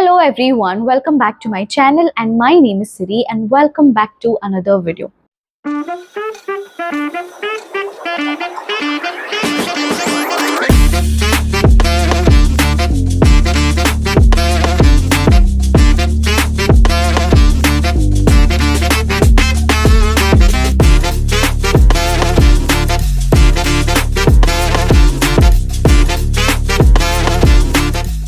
Hello everyone, welcome back to my channel and my name is Siri and welcome back to another video.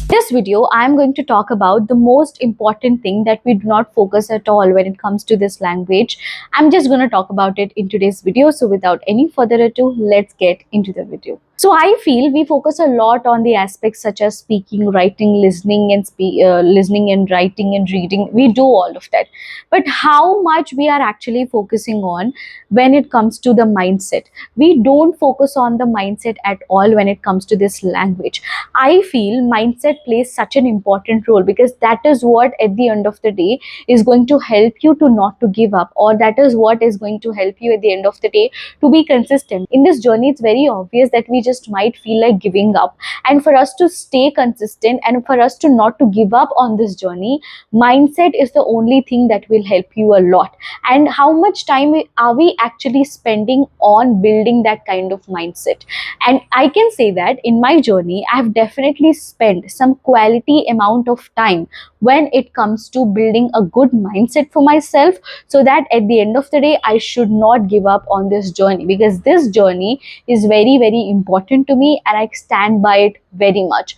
This video I am going to talk about the most important thing that we do not focus at all when it comes to this language. I'm just going to talk about it in today's video. So without any further ado, let's get into the video. So I feel we focus a lot on the aspects such as speaking, writing, listening and writing and reading. We do all of that. But how much we are actually focusing on when it comes to the mindset? We don't focus on the mindset at all when it comes to this language. I feel mindset plays such an important role because that is what at the end of the day is going to help you to not to give up, or that is what is going to help you at the end of the day to be consistent. In this journey, it's very obvious that we just might feel like giving up, and for us to stay consistent and for us to not to give up on this journey, mindset is the only thing that will help you a lot. And how much time are we actually spending on building that kind of mindset? And I can say that in my journey I've definitely spent some quality amount of time when it comes to building a good mindset for myself, so that at the end of the day I should not give up on this journey, because this journey is very very important to me and I stand by it very much.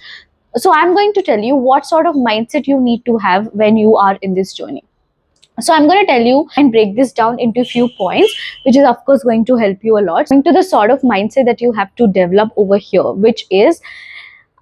So I'm going to tell you what sort of mindset you need to have when you are in this journey. So I'm going to tell you and break this down into a few points, which is of course going to help you a lot. Into the sort of mindset that you have to develop over here, which is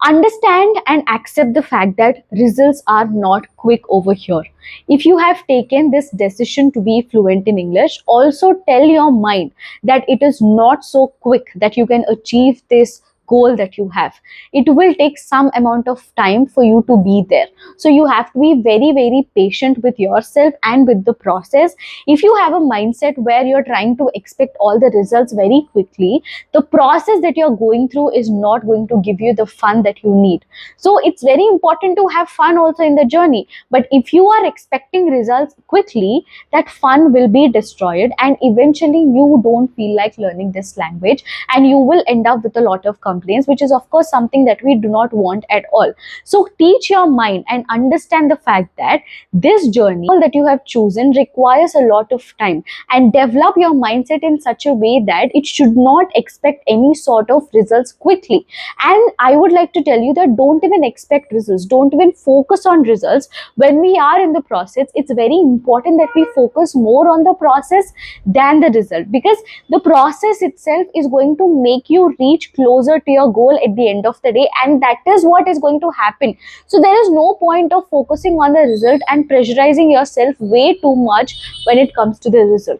understand and accept the fact that results are not quick over here. If you have taken this decision to be fluent in English, also tell your mind that it is not so quick that you can achieve this goal that you have. It will take some amount of time for you to be there. So you have to be very very patient with yourself and with the process. If you have a mindset where you're trying to expect all the results very quickly, the process that you're going through is not going to give you the fun that you need. So it's very important to have fun also in the journey, but if you are expecting results quickly, that fun will be destroyed and eventually you don't feel like learning this language and you will end up with a lot of complaints, which is of course something that we do not want at all. So teach your mind and understand the fact that this journey that you have chosen requires a lot of time, and develop your mindset in such a way that it should not expect any sort of results quickly. And I would like to tell you that don't even expect results, don't even focus on results. When we are in the process, it's very important that we focus more on the process than the result, because the process itself is going to make you reach closer to your goal at the end of the day, and that is what is going to happen. So there is no point of focusing on the result and pressurizing yourself way too much when it comes to the result.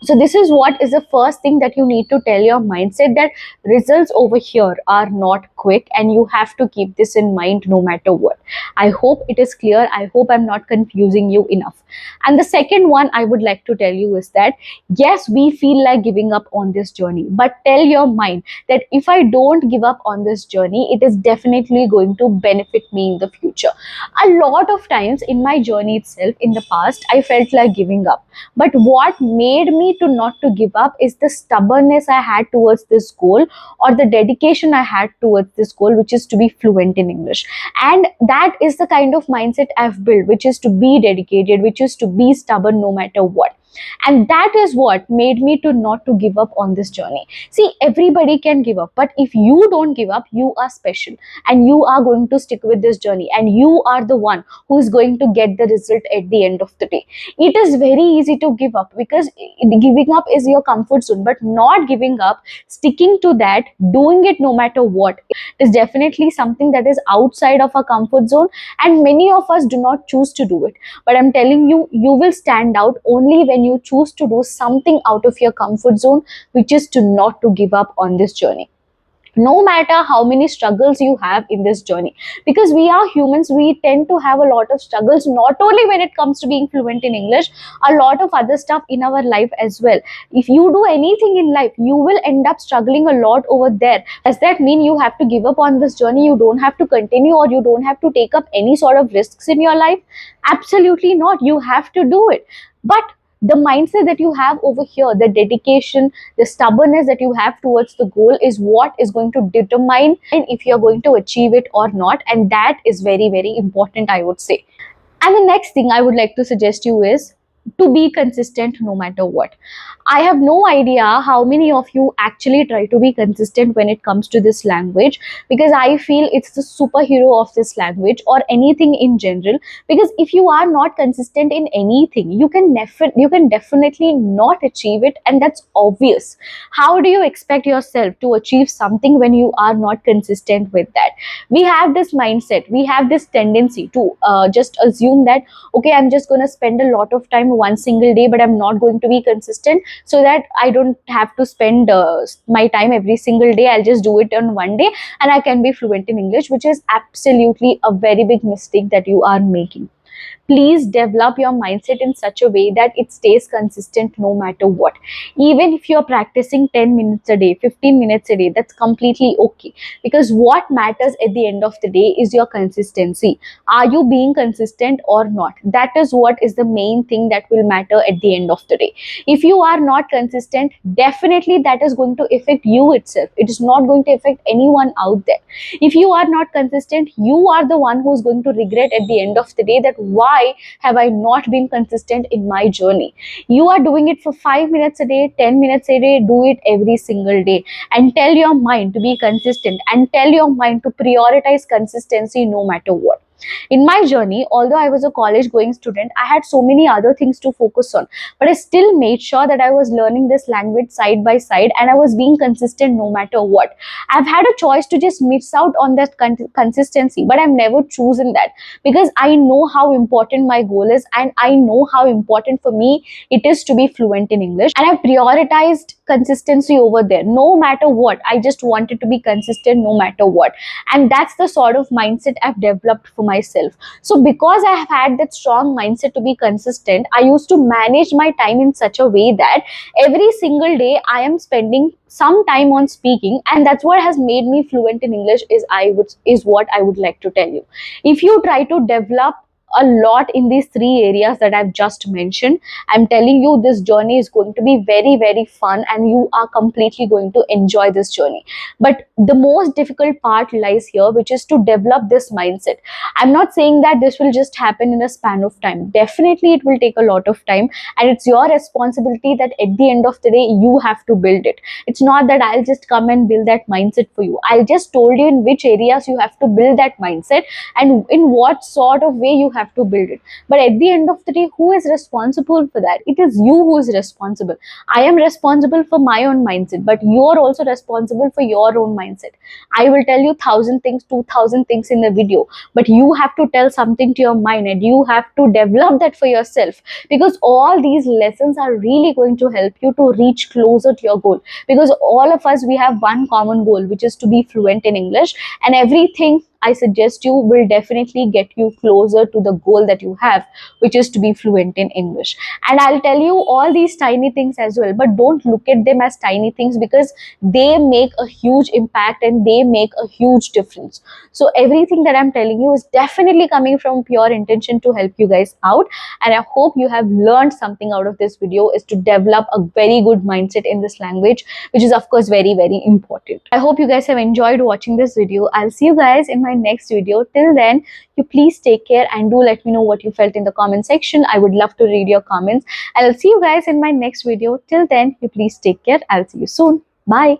So this is what is the first thing that you need to tell your mindset, that results over here are not quick and you have to keep this in mind no matter what. I hope it is clear. I hope I'm not confusing you enough. And the second one I would like to tell you is that yes, we feel like giving up on this journey, but tell your mind that if I don't give up on this journey, it is definitely going to benefit me in the future. A lot of times in my journey itself in the past, I felt like giving up, but what made me to not to give up is the stubbornness I had towards this goal, or the dedication I had towards this goal, which is to be fluent in English. And that is the kind of mindset I've built, which is to be dedicated, which is to be stubborn no matter what. And that is what made me to not to give up on this journey. See, everybody can give up, but if you don't give up, you are special and you are going to stick with this journey, and you are the one who is going to get the result at the end of the day. It is very easy to give up because giving up is your comfort zone, but not giving up, sticking to that, doing it no matter what, is definitely something that is outside of our comfort zone, and many of us do not choose to do it. But I'm telling you, you will stand out only when you choose to do something out of your comfort zone, which is to not to give up on this journey. no matter how many struggles you have in this journey, because we are humans, we tend to have a lot of struggles, not only when it comes to being fluent in English, a lot of other stuff in our life as well. If you do anything in life, you will end up struggling a lot over there. Does that mean you have to give up on this journey, you don't have to continue, or you don't have to take up any sort of risks in your life? Absolutely not, you have to do it. But the mindset that you have over here, the dedication, the stubbornness that you have towards the goal is what is going to determine if you're going to achieve it or not. And that is very, very important, I would say. And the next thing I would like to suggest you is to be consistent no matter what. I have no idea how many of you actually try to be consistent when it comes to this language, because I feel it's the superhero of this language or anything in general. Because if you are not consistent in anything, you can definitely not achieve it, and that's obvious. How do you expect yourself to achieve something when you are not consistent with that? We have this mindset, we have this tendency to just assume that, okay, I'm just going to spend a lot of time one single day, but I'm not going to be consistent, so that I don't have to spend my time every single day. I'll just do it on one day and I can be fluent in English, which is absolutely a very big mistake that you are making. Please develop your mindset in such a way that it stays consistent no matter what. Even if you're practicing 10 minutes a day, 15 minutes a day, that's completely okay. Because what matters at the end of the day is your consistency. Are you being consistent or not? That is what is the main thing that will matter at the end of the day. If you are not consistent, definitely that is going to affect you itself. It is not going to affect anyone out there. If you are not consistent, you are the one who is going to regret at the end of the day that why have I not been consistent in my journey. You are doing it for 5 minutes a day, 10 minutes a day, do it every single day, and tell your mind to be consistent, and tell your mind to prioritize consistency no matter what. In my journey, although I was a college going student, I had so many other things to focus on, but I still made sure that I was learning this language side by side, and I was being consistent no matter what. I've had a choice to just miss out on that consistency, but I've never chosen that, because I know how important my goal is, and I know how important for me it is to be fluent in English, and I've prioritized consistency over there no matter what. I just wanted to be consistent no matter what, and that's the sort of mindset I've developed for myself. So because I have had that strong mindset to be consistent, I used to manage my time in such a way that every single day I am spending some time on speaking, and that's what has made me fluent in English, is what I would like to tell you. If you try to develop a lot in these three areas that I've just mentioned, I'm telling you, this journey is going to be very, very fun, and you are completely going to enjoy this journey. But the most difficult part lies here, which is to develop this mindset. I'm not saying that this will just happen in a span of time. Definitely, it will take a lot of time, and it's your responsibility that at the end of the day, you have to build it. It's not that I'll just come and build that mindset for you. I just told you in which areas you have to build that mindset and in what sort of way you have to build it. But at the end of the day, who is responsible for that? It is you who is responsible. I am responsible for my own mindset, but you're also responsible for your own mindset. I will tell you 1,000 things, 2,000 things in the video, but you have to tell something to your mind, and you have to develop that for yourself, because all these lessons are really going to help you to reach closer to your goal. Because all of us, we have one common goal, which is to be fluent in English, and everything I suggest you will definitely get you closer to the goal that you have, which is to be fluent in English. And I'll tell you all these tiny things as well, but don't look at them as tiny things, because they make a huge impact and they make a huge difference. So everything that I'm telling you is definitely coming from pure intention to help you guys out. And I hope you have learned something out of this video, is to develop a very good mindset in this language, which is of course very, very important. I hope you guys have enjoyed watching this video. I'll see you guys in my next video. Till then, you please take care, and do let me know what you felt in the comment section. I would love to read your comments. I'll see you guys in my next video. Till then, you please take care. I'll see you soon. Bye.